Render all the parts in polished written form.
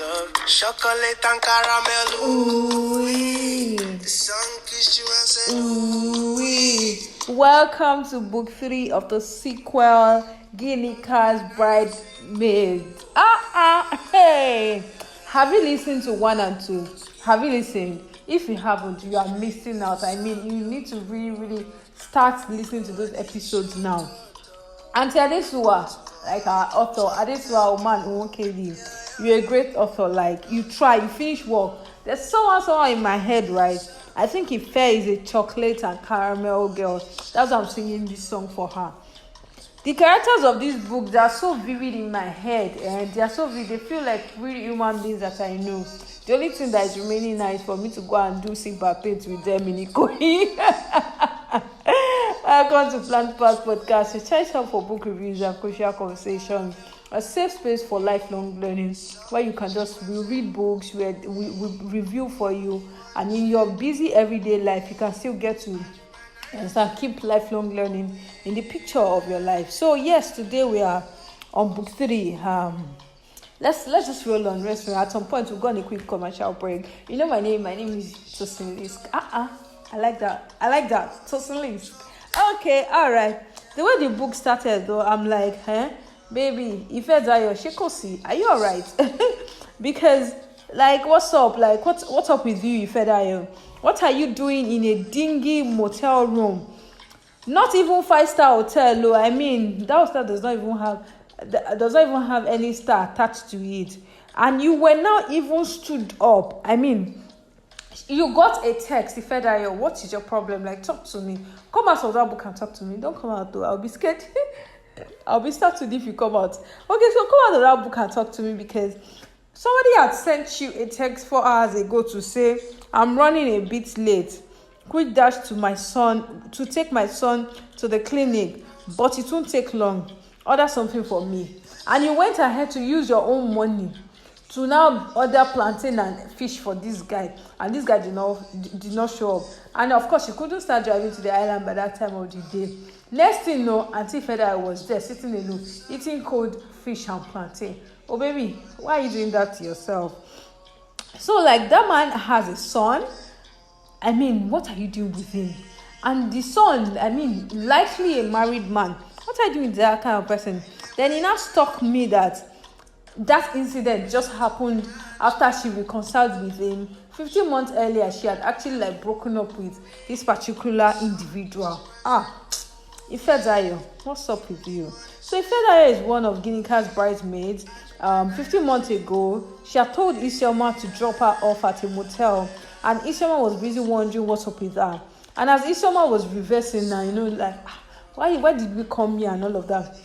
love. Chocolate and caramel. Ooh, the sun kissed you and said, ooh. Welcome to book 3 of the sequel, Ginika's Bridesmaids. Hey! Have you listened to 1 and 2? Have you listened? If you haven't, you are missing out. I mean, you need to really start listening to those episodes now. Auntie Adesuwa, like our author, Adesuwa Oman Onkevi, you're a great author. Like, you try, you finish work. There's someone in my head, right? I think Ife is a chocolate and caramel girl. That's why I'm singing this song for her. The characters of this book, they are so vivid in my head, and they are so vivid. They feel like real human beings that I know. The only thing that is remaining now is for me to go and do simple paint with them in Ikoyi. Welcome to PlannedPath podcast, a choice hub for book reviews and crucial conversations. A safe space for lifelong learning, where you can just read books, where we review for you, and in your busy everyday life, you can still get to keep lifelong learning in the picture of your life. So yes, today we are on book 3. Let's just roll on. Rest. At some point, we'll go on a quick commercial break. You know my name. My name is Tosin Lisk. I like that. Tosin Lisk. Okay, all right. The way the book started, though, I'm like, baby, Ife Dayo, Shekosi, are you all right? Because, like, what's up? Like, what's up with you, Ife Dayo? What are you doing in a dingy motel room? Not even 5-star hotel, though. I mean, that hotel does not even have any star attached to it. And you were not even stood up. I mean, you got a text, Ife Dayo, what is your problem? Like, talk to me. Come out of that book and talk to me. Don't come out, though. I'll be scared. I'll be startled if you come out. Okay, so come out of that book and talk to me, because somebody had sent you a text 4 hours ago to say, I'm running a bit late. Quick dash to take my son to the clinic, but it won't take long. Order something for me. And you went ahead to use your own money to now order plantain and fish for this guy. And this guy did not show up. And of course, you couldn't start driving to the island by that time of the day. Next thing you know, Auntie Feda was there sitting alone, eating cold fish and plantain. Oh baby, why are you doing that to yourself? So like, that man has a son. I mean, what are you doing with him? And the son, I mean, likely a married man. What are you doing with that kind of person? Then it now struck me that incident just happened after she reconciled with him. 15 months earlier, she had actually like broken up with this particular individual. Ife Dayo, what's up with you? So Ife Dayo is one of Ginika's bridesmaids. 15 months ago, she had told Isioma to drop her off at a motel, and Isioma was busy wondering what's up with her. And as Isioma was reversing now, like, why did we come here and all of that?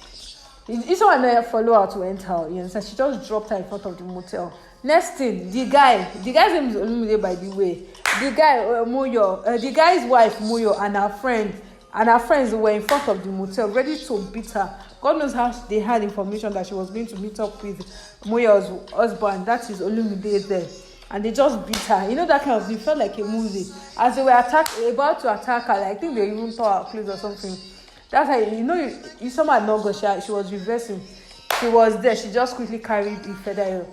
Isioma never followed her to enter, so she just dropped her in front of the motel. Next thing, the guy's name is Olumide, by the way. The guy, Moyo, the guy's wife, Moyo, and her friends were in front of the motel, ready to beat her. God knows how they had information that she was going to meet up with Moyo's husband, that is Olumide, there. And they just beat her. That kind of thing felt like a movie. As they were about to attack her, like, I think they even tore her clothes or something. That's how, you saw her not go, she was reversing. She was there. She just quickly carried Ife Dayo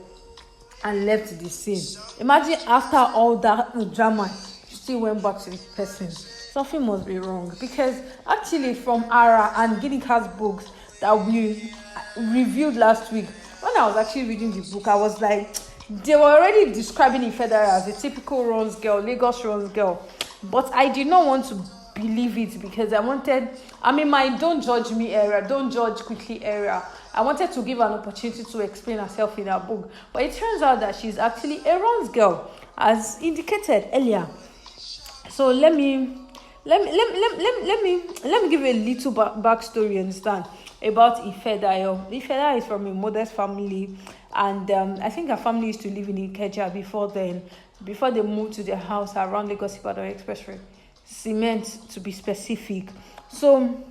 and left the scene. Imagine after all that drama, she still went back to the person. Something must be wrong, because actually from Ara and Ginika's books that we reviewed last week, when I was actually reading the book, I was like, they were already describing Ife Dayo as a typical Lagos runs girl, but I did not want to believe it, because my don't judge me area, don't judge quickly area. I wanted to give her an opportunity to explain herself in her book, but it turns out that she's actually a runs girl, as indicated earlier. So let me give you a little backstory, understand, about Ife Dayo. Ife Dayo is from a modest family, and I think her family used to live in Ikeja before they moved to their house around Lagos Ibadan Expressway, Cement to be specific. So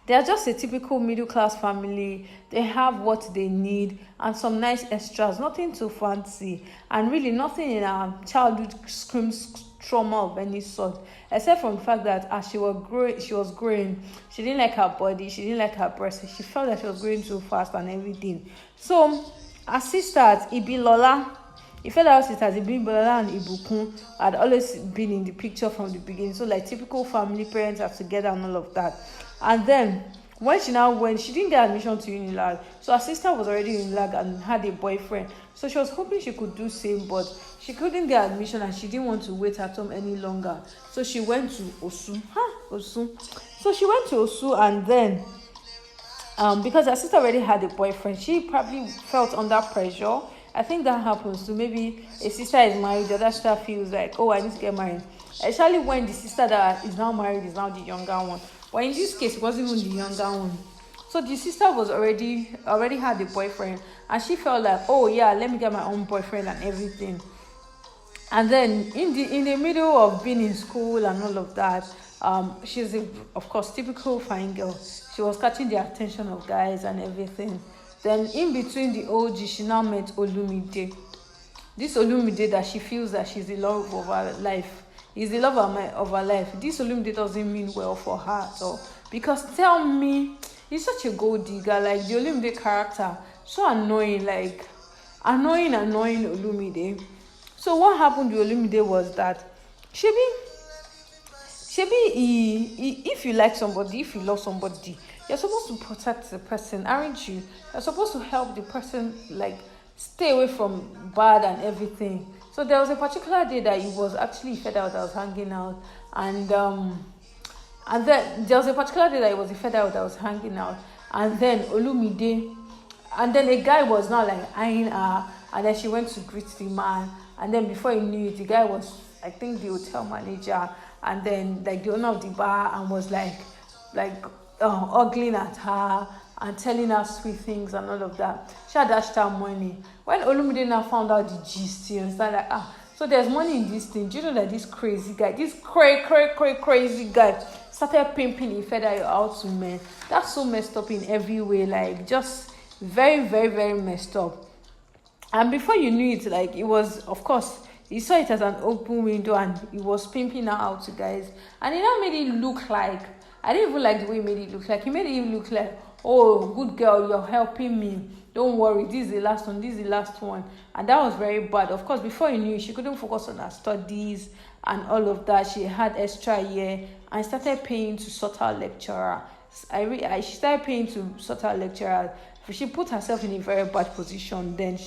they are just a typical middle-class family. They have what they need and some nice extras, nothing too fancy, and really nothing in our childhood screams trauma of any sort, except from the fact that as she was growing, she didn't like her body, she didn't like her breasts, she felt that she was growing too fast and everything. So her sisters, Ibilola, he felt our sisters, Ibilola and Ibukun, had always been in the picture from the beginning. So like typical family, parents are together and all of that. And then when she now went, she didn't get admission to Unilag. So her sister was already in Unilag and had a boyfriend. So she was hoping she could do same, but she couldn't get admission and she didn't want to wait at home any longer. So she went to Osu. Osu. So she went to Osu, and then because her sister already had a boyfriend, she probably felt under pressure. I think that happens. So maybe a sister is married, the other sister feels like, oh, I need to get married. Especially when the sister that is now married is now the younger one. But in this case, it wasn't even the younger one. So the sister was already had a boyfriend, and she felt like, oh yeah, let me get my own boyfriend and everything. And then in the middle of being in school and all of that, she's of course typical fine girl. She was catching the attention of guys and everything. Then in between the OG, she now met Olumide. This Olumide that she feels that she's the love of her life. Is the love of her life. This Olumide doesn't mean well for her at all. Because tell me, he's such a gold digger. Like the Olumide character, so annoying. Like annoying Olumide. So what happened to Olumide was that if you like somebody, if you love somebody, you're supposed to protect the person, aren't you? You're supposed to help the person, like stay away from bad and everything. So there was a particular day that he was actually fed out that was hanging out, and then there was a particular day that he was fed out that was hanging out, and then Olumide, and then a guy was now like eyeing her, and then she went to greet the man, and then before he knew it, the guy was, I think, the hotel manager, and then like the owner of the bar, and was like ogling at her and telling her sweet things and all of that. She had dashed her money. When Olumide now found out the gist, you understand, like, so there's money in this thing. Do you know that this crazy guy, this crazy guy started pimping Ifedayo out to men? That's so messed up in every way, like just very, very, very messed up. And before you knew it, like it was, of course, he saw it as an open window and he was pimping her out to guys. And it now made it look like, I didn't even like the way he made it look like. He made it look like, oh, good girl, you're helping me. Don't worry, this is the last one. And that was very bad. Of course, before you knew, she couldn't focus on her studies and all of that. She had extra year and started paying to sort out lecturer. She started paying to sort out lecturer. She put herself in a very bad position then,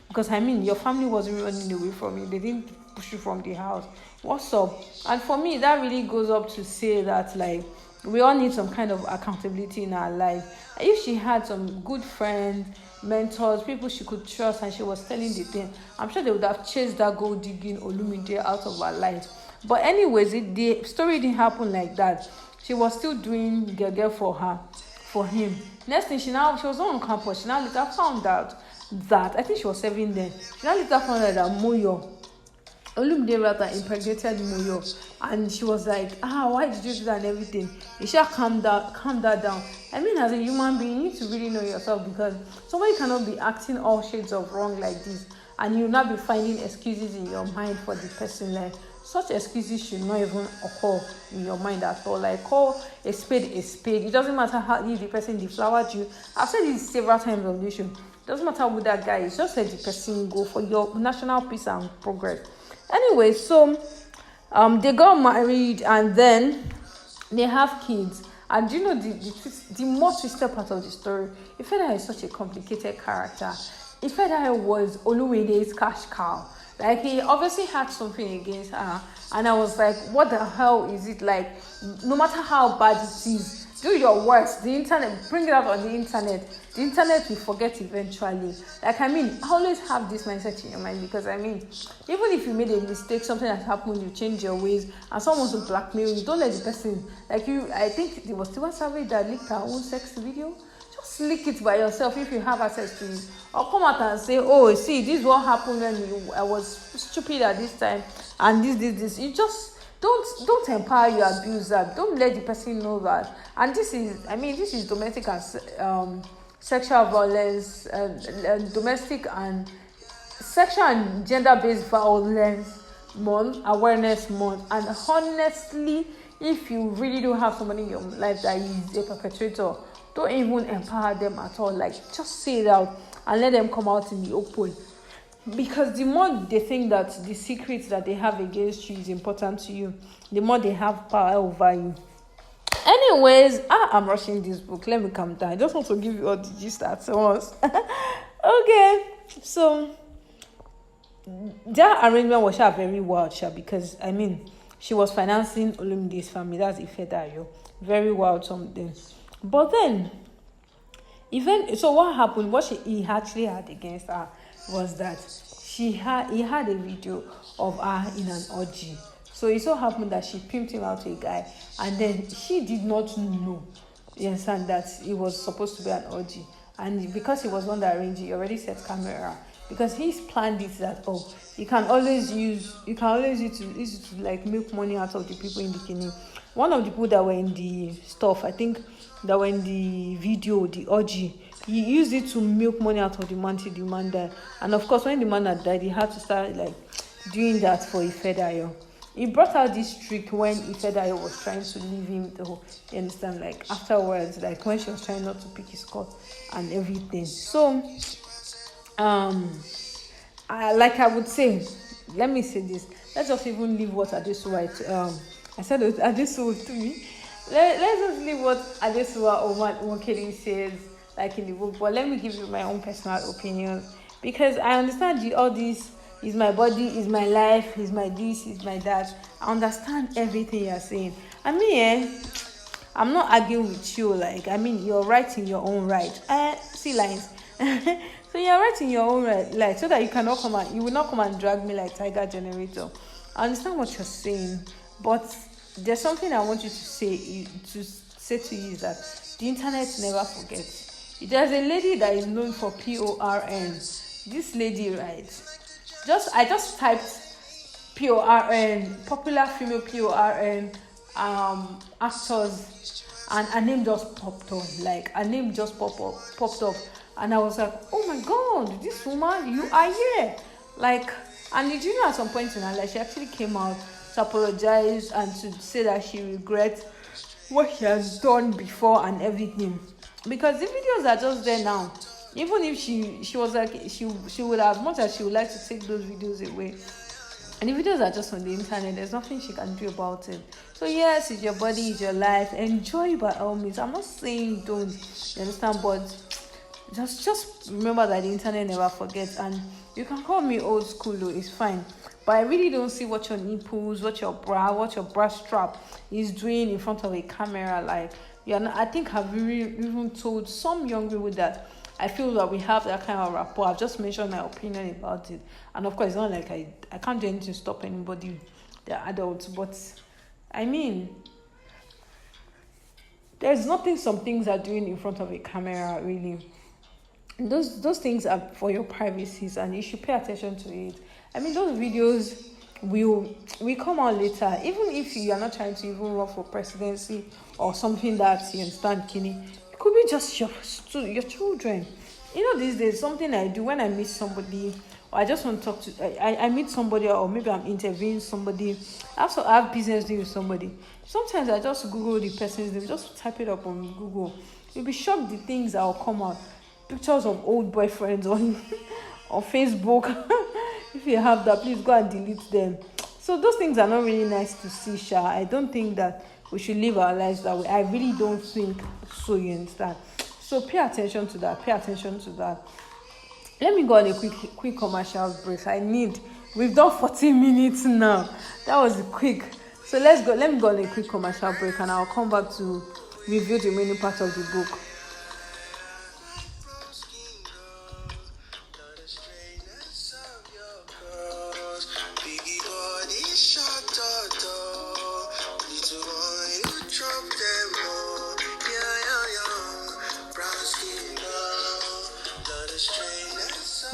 because I mean, your family wasn't running away from you. They didn't push you from the house. What's up? And for me, that really goes up to say that, like, we all need some kind of accountability in our life. If she had some good friends, mentors, people she could trust, and she was telling the thing, I'm sure they would have chased that gold digging Olumide out of her life. But anyways, the story didn't happen like that. She was still doing gege for him. Next thing, she was on campus. She now later found out that, I think she was 7 then. She now later found out that Moyo, Olumide rather, impregnated Moyo, and she was like, why did you do that and everything? You should calm that down. I mean, as a human being, you need to really know yourself, because somebody cannot be acting all shades of wrong like this, and you'll not be finding excuses in your mind for the person. Like, such excuses should not even occur in your mind at all. Like, call a spade a spade. It doesn't matter how if the person deflowered you. I've said this several times on this show. It doesn't matter who that guy is. Just let the person go for your national peace and progress. Anyway, so they got married and then they have kids. And you know the more twisted part of the story, Ifedayo is such a complicated character. Ifedayo was Olumide's cash cow. Like, he obviously had something against her, and I was like, what the hell is it? Like, no matter how bad it is, do your worst. The internet, bring it out on the internet. The internet will forget eventually. Like, I mean, always have this mindset in your mind, because I mean, even if you made a mistake, something that happened, you change your ways, and someone wants to blackmail you, don't let the person, like you, I think it was Tiwa Savage that leaked her own sex video. Just leak it by yourself if you have access to it. Or come out and say, oh, see, this is what happened when I was stupid at this time, and this. You just don't empower your abuser. Don't let the person know that. And this is domestic and sexual violence, domestic and sexual and gender-based violence month, awareness month. And honestly, if you really do have somebody in your life that is a perpetrator, don't even empower them at all. Like, just say it out. and let them come out in the open. Because the more they think that the secrets that they have against you is important to you, the more they have power over you. Anyways, I'm rushing this book. Let me calm down. I just want to give you all the gist at once. Okay, so that arrangement was very wild, because she was financing Olumide's family. That's Ifedayo. Very wild something. But then, what happened? What he actually had against her was that he had a video of her in an orgy. So it so happened that she pimped him out to a guy, and then she did not know, you understand, that it was supposed to be an orgy. And because he was one that arranged it, he already set camera. Because he's planned it that you can always use it to like make money out of the people in the kingdom. One of the people that were in the stuff, I think, that were in the video, the orgy, he used it to milk money out of the man till the man died. And of course, when the man had died, he had to start like doing that for Ifedayo. He brought out this trick when Ifedayo was trying to leave him, you understand, like afterwards, like when she was trying not to pick his cut and everything. So, I would say, let me say this. Let's just even leave what Adesuwa, I said Adesuwa to me. Let's just leave what Adesuwa Omokedi says, like in the book. But let me give you my own personal opinion, because I understand all this is my body, is my life, is my this, is my that. I understand everything you're saying. I'm not arguing with you. Like, you're right in your own right. See lines. So you're right in your own right, like, so that you will not come and drag me like Tiger Generator. I understand what you're saying, but there's something I want you to say to you, is that the internet never forgets. There's a lady that is known for PORN. This lady, right? I just typed PORN, popular female PORN actors, and her name just popped up. Like, her name just popped up. And I was like, oh my God, this woman, you are here. Like, and did you know at some point in her life, she actually came out to apologize and to say that she regrets what she has done before and everything. Because the videos are just there now. Even if she was like, she would have, much as she would like to take those videos away, and the videos are just on the internet, there's nothing she can do about it. So yes, it's your body, it's your life. Enjoy by all means. I'm not saying don't, you understand, but just remember that the internet never forgets. And you can call me old school though, it's fine, but I really don't see what your nipples, what your bra strap is doing in front of a camera. Like, I think I've even told some young people that I feel that we have that kind of rapport. I've just mentioned my opinion about it, and of course it's not like I can't do anything to stop anybody, they're adults, but there's nothing some things are doing in front of a camera, really. Those things are for your privacies, and you should pay attention to it. Those videos will come out later. Even if you are not trying to even run for presidency or something that you understand, Kenny, it could be just your children. These days, something I do when I meet somebody, or I just want to talk to, I meet somebody, or maybe I'm interviewing somebody, I have business deal with somebody. Sometimes I just Google the person's name, just type it up on Google. You'll be shocked the things that will come out. Pictures of old boyfriends on Facebook. If you have that, please go and delete them. So those things are not really nice to see, Sha. I don't think that we should live our lives that way. I really don't think so, you understand? So pay attention to that. Let me go on a quick commercial break. We've done 14 minutes now. That was quick. So let me go on a quick commercial break, and I'll come back to review the remaining part of the book.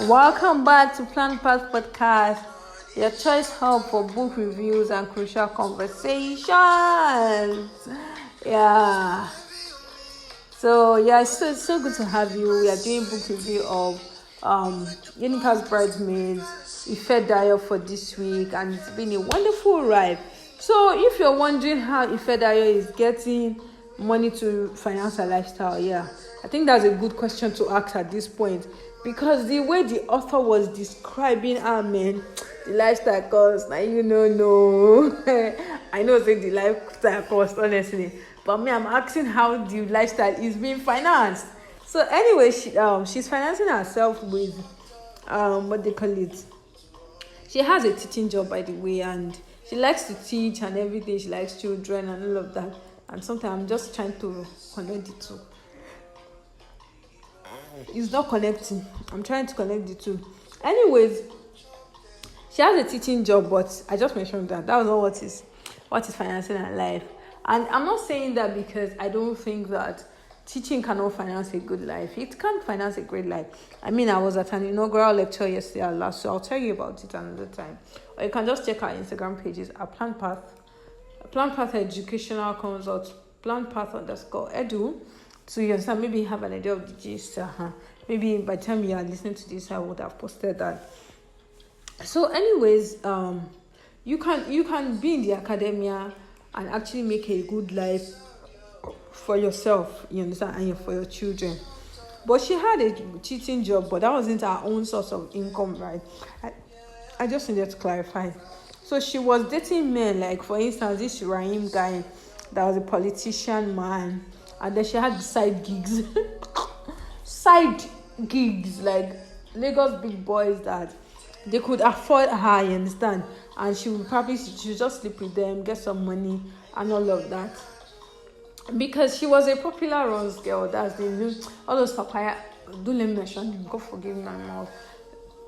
Welcome back to PlannedPath podcast, your choice hub for book reviews and crucial conversations. Yeah. So it's so good to have you. We are doing book review of Ginika's Bridesmaids, Ifedayo for this week, and it's been a wonderful ride. So if you're wondering how Ifedayo is getting money to finance her lifestyle, I think that's a good question to ask at this point. because the way the author was describing her, man, the lifestyle cost. Now no. I know say the lifestyle cost, honestly, but me, I'm asking how the lifestyle is being financed. So anyway, she's financing herself with what they call it. She has a teaching job, by the way, and she likes to teach and everything. She likes children and all of that. And sometimes I'm just trying to connect the two. It's not connecting. I'm trying to connect the two. Anyways, she has a teaching job, but I just mentioned that was not what is financing her life. And I'm not saying that because I don't think that teaching cannot finance a good life. It can't finance a great life. I mean, I was at an inaugural lecture yesterday at last, so I'll tell you about it another time. Or you can just check our Instagram pages at PlannedPath Educational Consult, PlannedPath_edu. So you understand, maybe you have an idea of the gist. Maybe by the time you are listening to this, I would have posted that. So anyways, you can be in the academia and actually make a good life for yourself, you understand, and for your children. But she had a teaching job, but that wasn't her own source of income, right? I just needed to clarify. So she was dating men, like for instance, this Rahim guy that was a politician man, and then she had side gigs, like Lagos big boys that they could afford her, you understand, and she would just sleep with them, get some money and all of that. Because she was a popular Rose girl, that's the new, all those papaya, don't let me mention them, God forgive my mouth.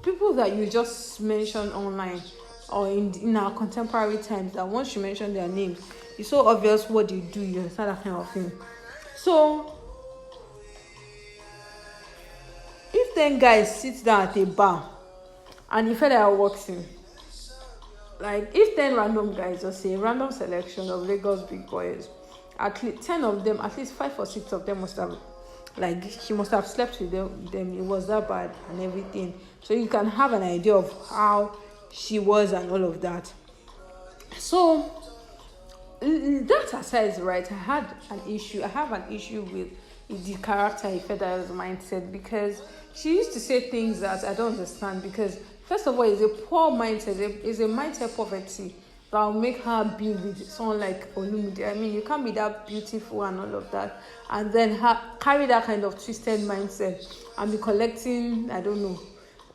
People that you just mention online or in our contemporary times, that once you mention their names, it's so obvious what they do, you understand, that kind of thing. So, if then guys sit down at a bar and if they are walking, like if 10 random guys, or say a random selection of Lagos big boys, at least 10 of them, at least 5 or 6 of them must have, like, she must have slept with them. It was that bad and everything. So you can have an idea of how she was and all of that. So that aside, right, I have an issue with the character Ifedayo's mindset, because she used to say things that I don't understand. Because first of all, it's a poor mindset, it's a mindset poverty that will make her be with someone like Olumide. I mean, you can't be that beautiful and all of that, and then carry that kind of twisted mindset and be collecting, I don't know,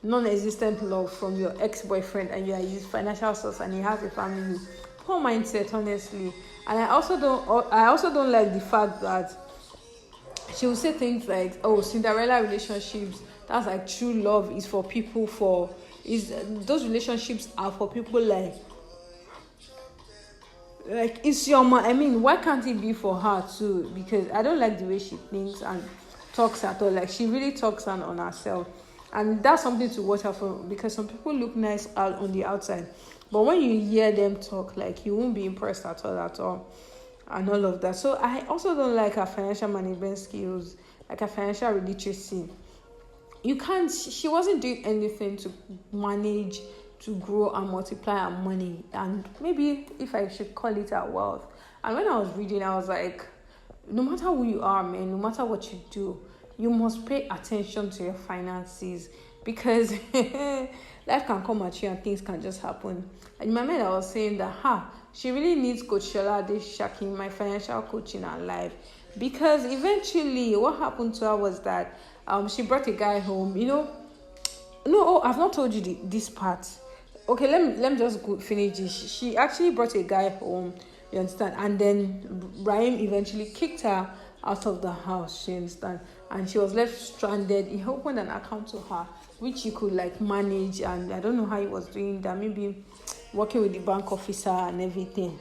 non-existent love from your ex-boyfriend, and you are his financial source, and he has a family. Poor mindset, honestly. And I also don't like the fact that she will say things like, "Oh, Cinderella relationships, that's like true love is for people those relationships are for people like it's your mom." I mean, why can't it be for her too? Because I don't like the way she thinks and talks at all. Like, she really talks on herself, and that's something to watch out for, because some people look nice out on the outside, but when you hear them talk, like, you won't be impressed at all, and all of that. So I also don't like her financial management skills, like her financial literacy. She wasn't doing anything to manage to grow and multiply her money, and maybe if I should call it her wealth. And when I was reading, I was like, no matter who you are, man, no matter what you do, you must pay attention to your finances, because life can come at you and things can just happen. And in my mind, I was saying that she really needs Coach Shola Adeshaki, my financial coach, in her life, because eventually what happened to her was that she brought a guy home. I've not told you this part. Okay, let me just go finish this. She actually brought a guy home, you understand, and then Rahim eventually kicked her out of the house, you understand, and she was left stranded. He opened an account to her, which he could like manage, and I don't know how he was doing that, maybe working with the bank officer and everything,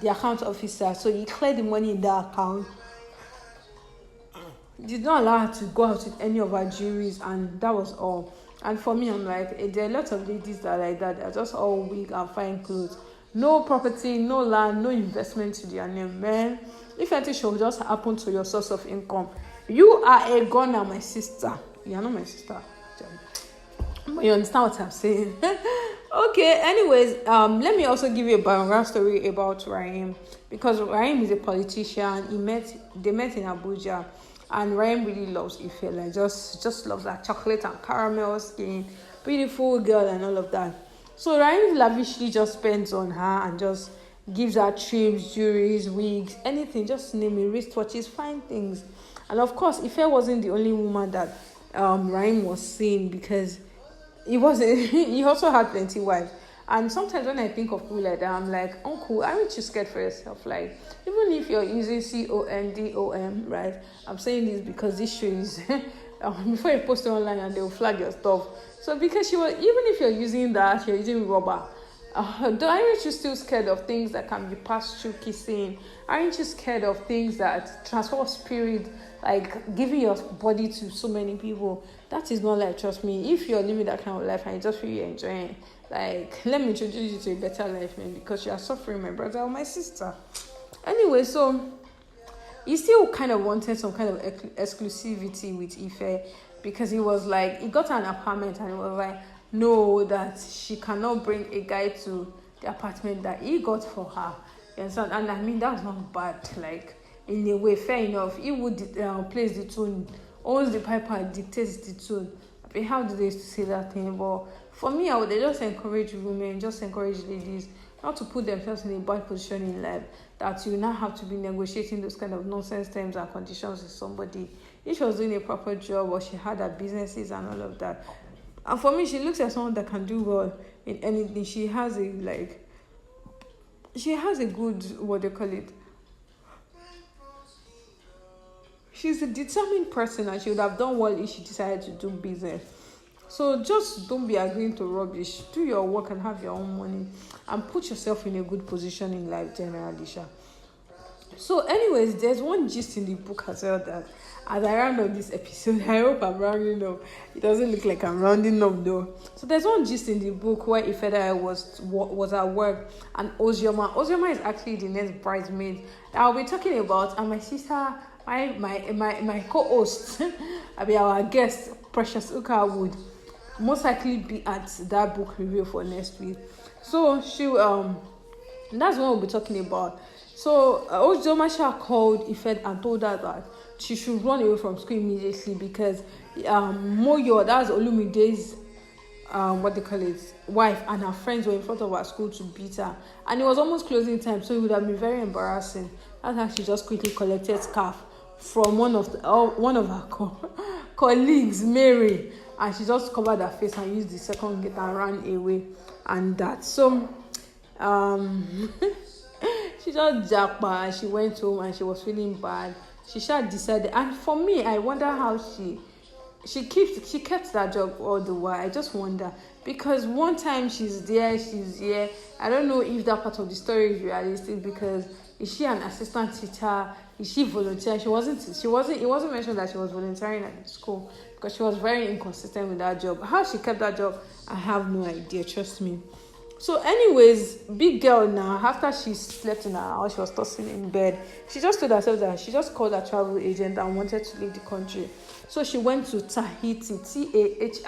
the account officer. So he cleared the money in that account. Did not allow her to go out with any of her jewelries, and that was all. And for me, I'm like, there are lots of ladies that are like that. They're just all wig and fine clothes. No property, no land, no investment to their name, man. If anything should just happen to your source of income, you are a goner, my sister. You're not my sister. But you understand what I'm saying. Okay, anyways, let me also give you a background story about Rahim, because Rahim is a politician. They met in Abuja, And Ryan really loves Ife, like just loves that chocolate and caramel skin, beautiful girl and all of that. So Ryan lavishly just spends on her and just gives her trims, jewelries, wigs, anything, just name it, wristwatches, fine things. And of course, Ife wasn't the only woman that Ryan was seeing, because he was he also had plenty wives. And sometimes when I think of people like that, I'm like, Uncle, aren't you scared for yourself? Like, even if you're using CONDOM, right? I'm saying this because this show is before you post it online and they'll flag your stuff. So because even if you're using that, you're using rubber. Aren't you still scared of things that can be passed through kissing? Aren't you scared of things that transfer spirit, like giving your body to so many people? That is not life, trust me. If you're living that kind of life and you just feel you're enjoying, like, let me introduce you to a better life, man, because you are suffering, my brother or my sister. Anyway, so he still kind of wanted some kind of exclusivity with Ife, because he was like, he got an apartment and he was like, no, that she cannot bring a guy to the apartment that he got for her. You understand? And I mean, that's not bad. Like, in a way, fair enough. He would place the tune, owns the pipe and dictates the tune. I mean, how do they say that thing? But for me, I would just encourage women, just encourage ladies not to put themselves in a bad position in life, that you now have to be negotiating those kind of nonsense terms and conditions with somebody. If she was doing a proper job or she had her businesses and all of that. And for me, she looks like someone that can do well in anything. She has a good, what do you call it? She's a determined person, and she would have done well if she decided to do business. So just don't be agreeing to rubbish. Do your work and have your own money, and put yourself in a good position in life generally, Sha. So anyways, there's one gist in the book as well that, as I round up this episode, I hope I'm rounding up. It doesn't look like I'm rounding up though. So there's one gist in the book where Ifeda was at work, and Ozioma is actually the next bridesmaid that I'll be talking about, and my sister, my co-host, our guest, Precious Uka, would most likely be at that book review for next week. So that's what we'll be talking about. So Ozioma called Ifed and told her that she should run away from school immediately, because Moyo, that's Olumide's wife, and her friends were in front of her school to beat her, and it was almost closing time, so it would have been very embarrassing. That's how she just quickly collected scarf from one of her colleagues, Mary, and she just covered her face and used the second gate and ran away. And that, so she just jacked her. She went home and she was feeling bad. She decided, and for me, I wonder how she kept that job all the while. I just wonder, because one time she's here. I don't know if that part of the story is realistic, because is she an assistant teacher? Is she volunteer? It wasn't mentioned that she was volunteering at the school, because she was very inconsistent with that job. How she kept that job, I have no idea, trust me. So anyways, big girl now, after she slept in her house, she was tossing in bed. She just told herself that she just called her travel agent and wanted to leave the country. So she went to Tahiti, Tahiti,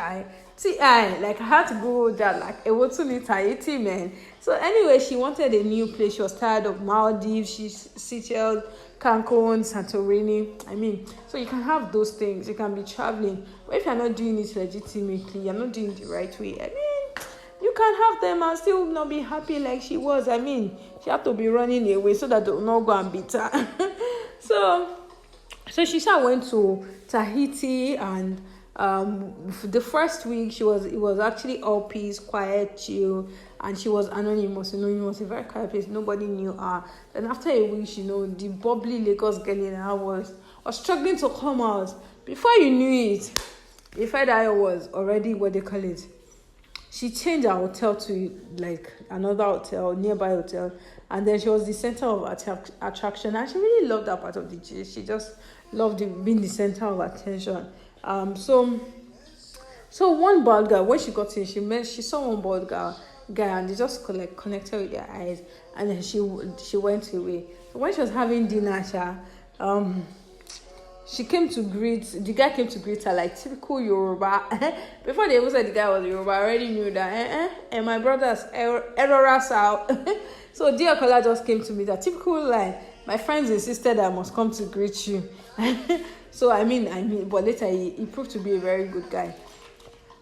like I had to go that, like it wasn't Tahiti, man. So anyway, she wanted a new place. She was tired of Maldives, Seychelles, Cancun, Santorini. I mean, so you can have those things, you can be traveling, but if you're not doing it legitimately, you're not doing it the right way, I mean, you can have them and still not be happy like she was. I mean, she had to be running away so that they will not go and beat her. so she went to Tahiti, and the first week it was actually all peace, quiet, chill, and she was anonymous. It was a very quiet place. Nobody knew her. Then after a week, the bubbly Lagos girl in her was struggling to come out. Before you knew it, the Ifeda was already, what they call it, she changed her hotel to like another hotel, nearby hotel, and then she was the center of attraction, and she really loved that part of the gist. She just loved being the center of attention. So one bald girl, when she got in, she saw one bald guy, and they just connected with their eyes, and then she went away. So when she was having dinner, the guy came to greet her like typical Yoruba. Before they even said the guy was Yoruba, I already knew that. And my brother's errors out. So dear Kola just came to me, that typical line. My friends insisted I must come to greet you. So but later he proved to be a very good guy.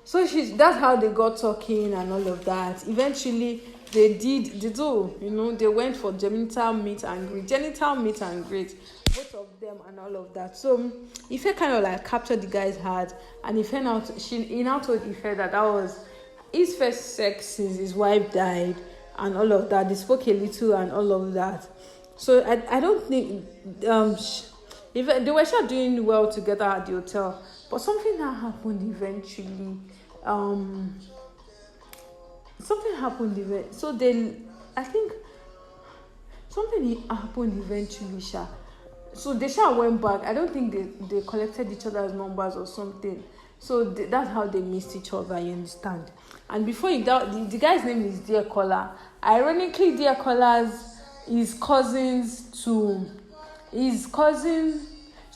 So that's how they got talking and all of that. Eventually, they went for genital meet and greet, both of them and all of that. So Ife kind of like captured the guy's heart, and he now told Ife that was his first sex since his wife died and all of that. They spoke a little and all of that. So I don't think they were sure doing well together at the hotel, but something that happened eventually. So I think something happened eventually, Sha. So they went back. I don't think they collected each other's numbers or something. So that's how they missed each other, you understand? And before the guy's name is Dear Caller. Ironically, Dear Caller's so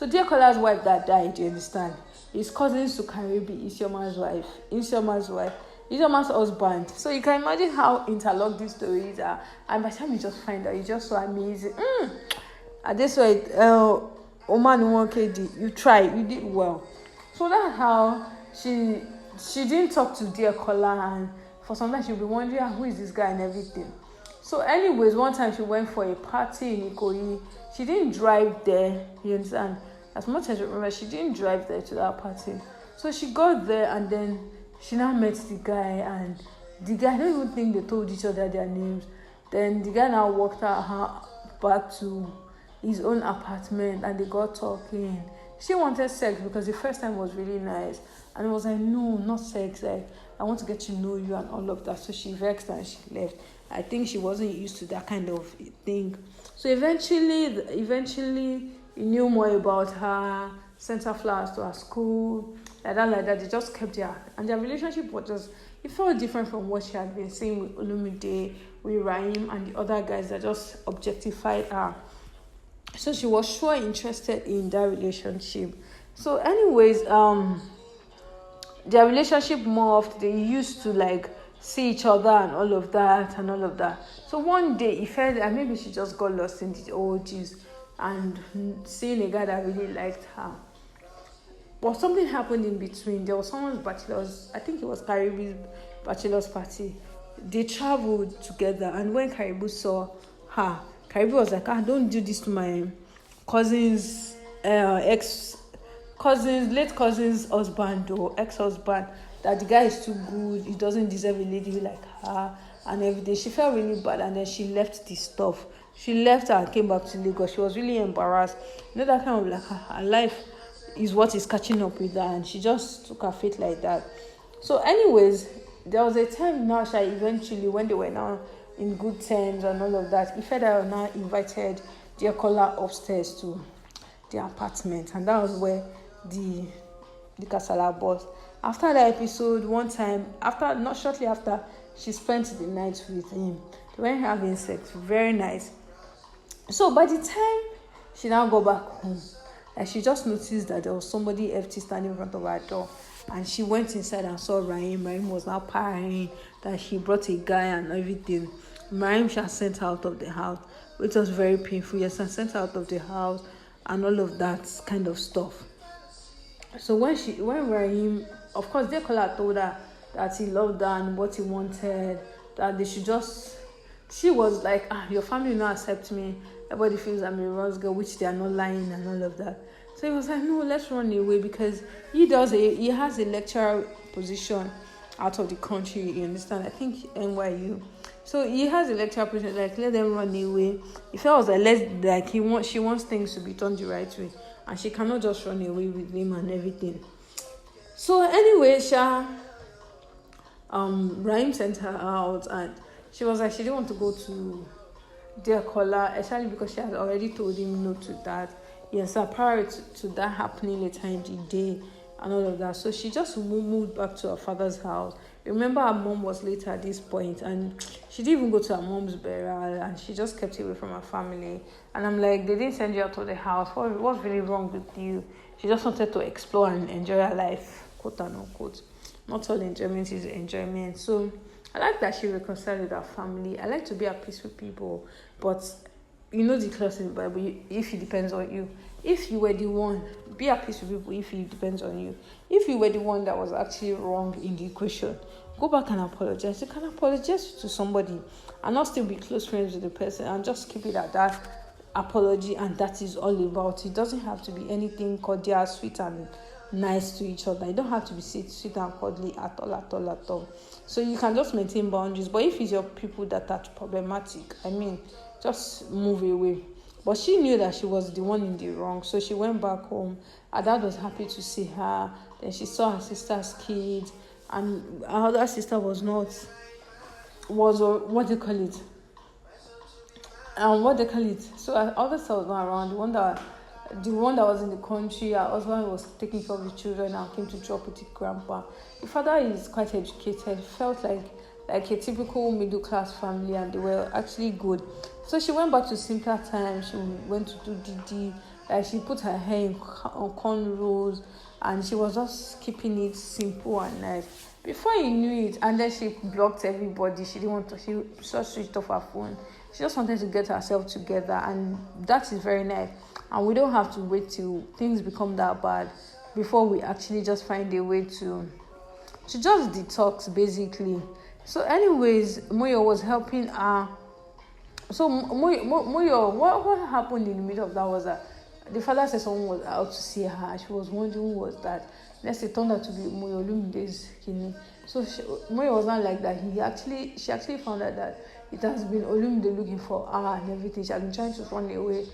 Dear Caller's wife that died, you understand? His cousins to Karibi, Isioma's husband. So you can imagine how interlocked these stories are. And by the time you just find out, it's just so amazing. And this way, Oman 1KD, you did well. So that's how she didn't talk to Dear Caller, and for some time she'll be wondering who is this guy and everything. So anyways, one time she went for a party in Ikoyi. She didn't drive there, you understand? As much as I remember, she didn't drive there to that party. So she got there, and then she now met the guy, and the guy, I don't even think they told each other their names. Then the guy now walked her back to his own apartment, and they got talking. She wanted sex because the first time was really nice, and it was like, no, not sex, like I want to get to know you and all of that. So she vexed and she left. I think she wasn't used to that kind of thing. So eventually he knew more about her, sent her flowers to her school, like that. They just kept her, and their relationship was just, it felt different from what she had been seeing with Olumide, with Raim, and the other guys that just objectified her. So she was sure interested in that relationship. So anyways, their relationship morphed. They used to like see each other and all of that. So one day he felt that maybe she just got lost in the orgies and seeing a guy that really liked her. But something happened in between. There was someone's bachelor's, I think it was Karibu's bachelor's party. They traveled together, and when Karibu saw her, Karibu was like, don't do this to my cousin's late cousin's husband or ex-husband, that the guy is too good, he doesn't deserve a lady like her and everything. She felt really bad, and then she left this stuff. She left and came back to Lagos. She was really embarrassed. That kind of like her life is what is catching up with her, and she just took her fate like that. So anyways, there was a time now, eventually, when they were now in good terms and all of that, Ife now invited Dear Caller upstairs to the apartment, and that was where the Kasala was. After that episode, one time, not shortly after, she spent the night with him. They went having sex, very nice. So by the time she now got back home, she just noticed that there was somebody empty standing in front of her door, and she went inside and saw Raim. Raim was now partying, that she brought a guy and everything. Raim she had sent her out of the house, which was very painful. Yes, I sent her out of the house and all of that kind of stuff. So when Raim, of course, Dear Caller told her that he loved her and what he wanted, that they should just, she was like, your family will not accept me, everybody feels I'm a Ross girl, which they are not lying and all of that. So he was like, no, let's run away, because he has a lecturer position out of the country, you understand? I think NYU. So he has a lecturer position, like, let them run away. He felt like she wants things to be done the right way, and she cannot just run away with him and everything. So anyway, Raim sent her out, and she was like, she didn't want to go to Dear Caller, especially because she had already told him no to that. Yes, prior to that happening later in the day and all of that. So she just moved back to her father's house. Remember, her mom was late at this point, and she didn't even go to her mom's burial, and she just kept away from her family. And I'm like, they didn't send you out of the house. What's really wrong with you? She just wanted to explore and enjoy her life, quote and unquote. Not all enjoyment is enjoyment. So I like that she reconciled with her family. I like to be at peace with people, but you know the clause in the Bible, if it depends on you. If you were the one, be at peace with people if it depends on you. If you were the one that was actually wrong in the equation, go back and apologize. You can apologize to somebody and not still be close friends with the person, and just keep it at that apology, and that is all about it. It doesn't have to be anything cordial, sweet and nice to each other. You don't have to be sweet and cuddly at all. So you can just maintain boundaries. But if it's your people that are problematic, just move away. But she knew that she was the one in the wrong, so she went back home. Her dad was happy to see her. Then she saw her sister's kids, and her other sister was what they call it. So her other sister was not around. The one that was in the country, her husband was taking care of the children and came to drop with the grandpa. The father is quite educated, felt like a typical middle class family, and they were actually good. So she went back to simpler times. She went to do DD. She put her hair on cornrows, and she was just keeping it simple and nice. Before you knew it, and then she blocked everybody. She didn't want to. She just switched off her phone. She just wanted to get herself together, and that is very nice. And we don't have to wait till things become that bad before we actually just find a way to just detox, basically. So anyways, Moyo was helping her. So Moyo, what happened in the middle of that was that the father said someone was out to see her. She was wondering who was that. Next, it turned out to be Moyo Olumide's kidney. So Moyo was not like that. She actually found out that it has been Olumide looking for her and everything. She has been trying to run away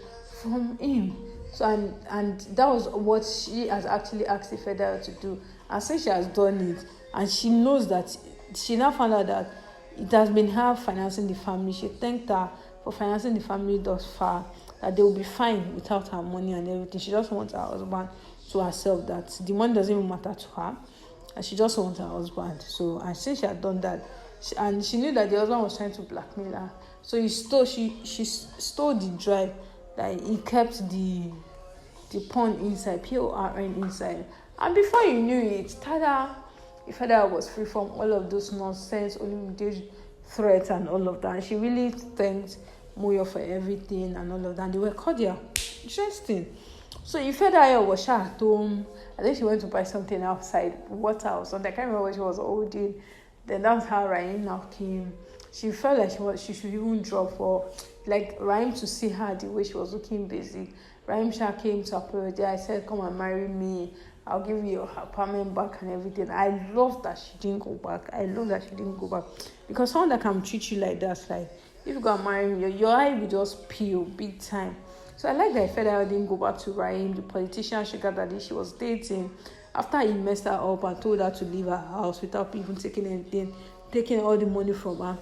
from him. So and that was what she has actually asked the federal to do. And since she has done it, and she knows that, she now found out that it has been her financing the family. She thanked her for financing the family thus far, that they will be fine without her money and everything. She just wants her husband to herself, that the money doesn't even matter to her, and she just wants her husband. So, and since she had done that, she knew that the husband was trying to blackmail her, so she stole the drive, that he kept the porn inside, PORN inside, and before you knew it, tada, the father was free from all of those nonsense, Olumide threats and all of that. And she really thanked Moyo for everything and all of that. And they were cordial. Interesting. So Ifedayo was shot at home. I think she went to buy something outside, water or something. I can't remember what she was holding. Then that's how Rahim now came. She felt like she should even drop for Rahim to see her the way she was looking busy. Rahim Shah came to apologize. I said, come and marry me. I'll give you your apartment back and everything. I love that she didn't go back. Because someone that can treat you like that, like, if you go and marry me, your eye will just peel big time. So I like that Federal didn't go back to Rahim, the politician sugar daddy she was dating, after he messed her up and told her to leave her house without even taking all the money from her.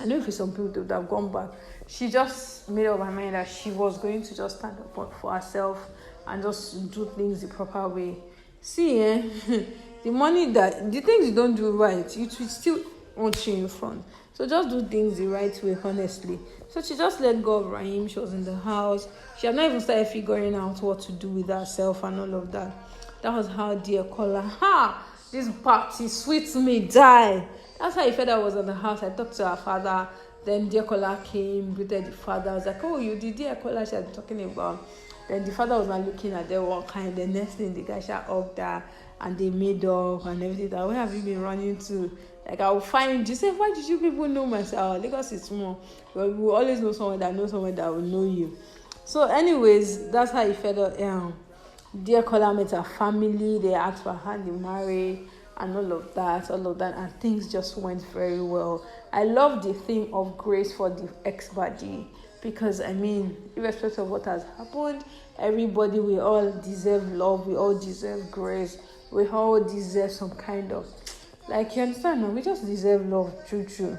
I know if some people would have gone back. She just made up her mind that she was going to just stand up for herself and just do things the proper way. See, the things you don't do right, it will still want you in front. So just do things the right way, honestly. So she just let go of Rahim. She was in the house. She had not even started figuring out what to do with herself and all of that. That was how dear caller, this party sweet me die. That's how Ifeda was in the house. I talked to her father. Then dear caller came, greeted the father. I was like, oh, you did dear caller she had been talking about. Then the father was not looking at them one kind. The next thing, the guy hugged her and they made up and everything. Like, where have you been running to? Like, I will find you. Say, why did you people know myself? Lagos is small. But we will always know someone that knows someone that will know you. So, anyways, that's how he felt. Dear caller met her family. They asked for her to marry and all of that. And things just went very well. I love the theme of grace for the ex-body. Because, irrespective of what has happened, everybody, we all deserve love, we all deserve grace, we all deserve some kind of, you understand, no? We just deserve love, true.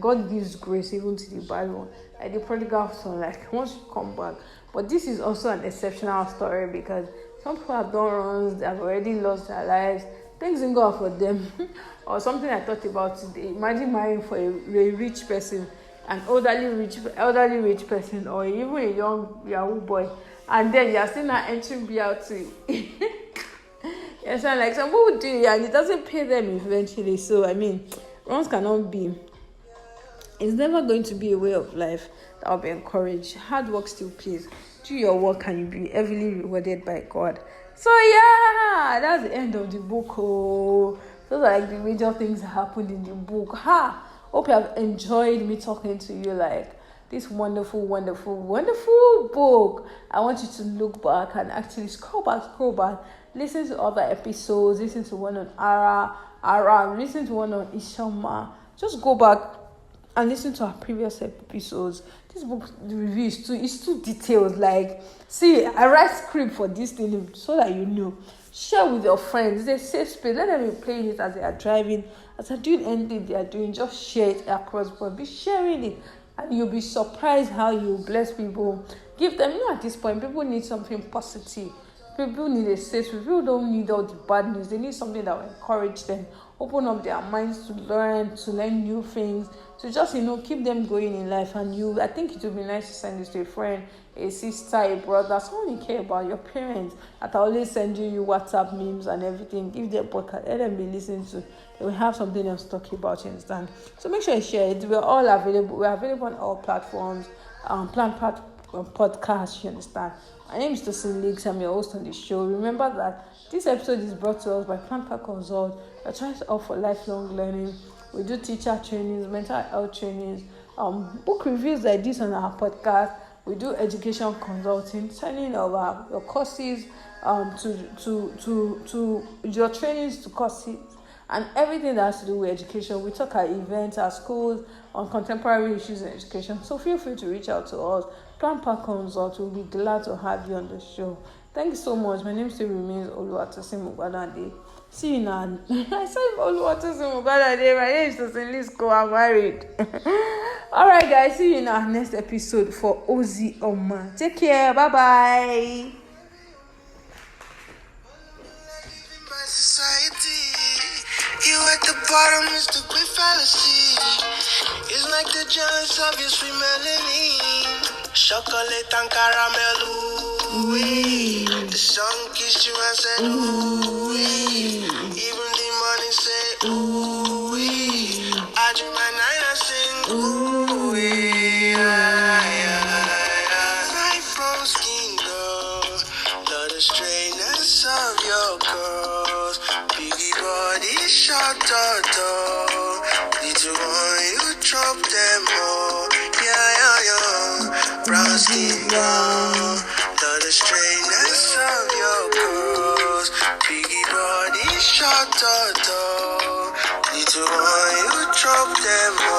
God gives grace even to the bad one. The prodigal son, once you come back. But this is also an exceptional story because some people have done wrongs, they have already lost their lives, things didn't go out for them. Or something I thought about today, imagine marrying for a rich person, an elderly rich person, or even a young Yahoo boy, and then you're still not entering BLT. Yes, and some people do it, and it doesn't pay them eventually. So wrongs cannot be It's never going to be a way of life that will be encouraged. Hard work still pays. Do your work and you'll be heavily rewarded by God. So yeah, that's the end of the book. Oh, those are like the major things that happened in the book. Hope you have enjoyed me talking to you like this wonderful book. I want you to look back and actually scroll back, listen to other episodes, listen to one on Ara, listen to one on Ishama. Just go back and listen to our previous episodes. This book, the review is too detailed. Like, see, I write script for this thing so that you know. Share with your friends. It's a safe space. Let them be playing it as they are driving, as they're doing anything they are doing. Just share it across board. Be sharing it, and you'll be surprised how you bless people. Give them, at this point, people need something positive. People need a safe space. People don't need all the bad news. They need something that will encourage them, open up their minds to learn new things, to just, keep them going in life. And I think it would be nice to send this to a friend, a sister, a brother, someone you care about, your parents, that are always sending you WhatsApp memes and everything. Give them a podcast, let them be listening to. They will have something else to talk about, you understand? So make sure you share it. We're all available. We're available on all platforms. PlannedPath podcast, you understand? My name is Tosin Leaks. I'm your host on the show. Remember that this episode is brought to us by PlannedPath Consult. We're trying to offer lifelong learning. We do teacher trainings, mental health trainings, book reviews like this on our podcast. We do education consulting, sending over your courses to your trainings to courses and everything that has to do with education. We talk at events, at schools, on contemporary issues in education. So feel free to reach out to us. PlannedPath Consult, we'll be glad to have you on the show. Thank you so much. My name still remains Oluwatosin Mugwadade. See you now. I said Oluwatosin Mugwadade. My name is Tosin Leaks. I'm married. Alright guys, see you in our next episode for Ozi Oma. Take care. Bye-bye. You at the bottom is the great fallacy. It's like the giants of your sweet melanin. Chocolate and caramel, ooh. The sun kissed you and said, ooh. Even the morning said, ooh. I dream at night and sing, ooh. My from skin, girl. Love the straightness of your curls. Biggie body, short door. Little one, you drop them all. Yeah. Brown skin, girl. Love the straightness of your curls. Biggie body, short door. Little one, you drop them all.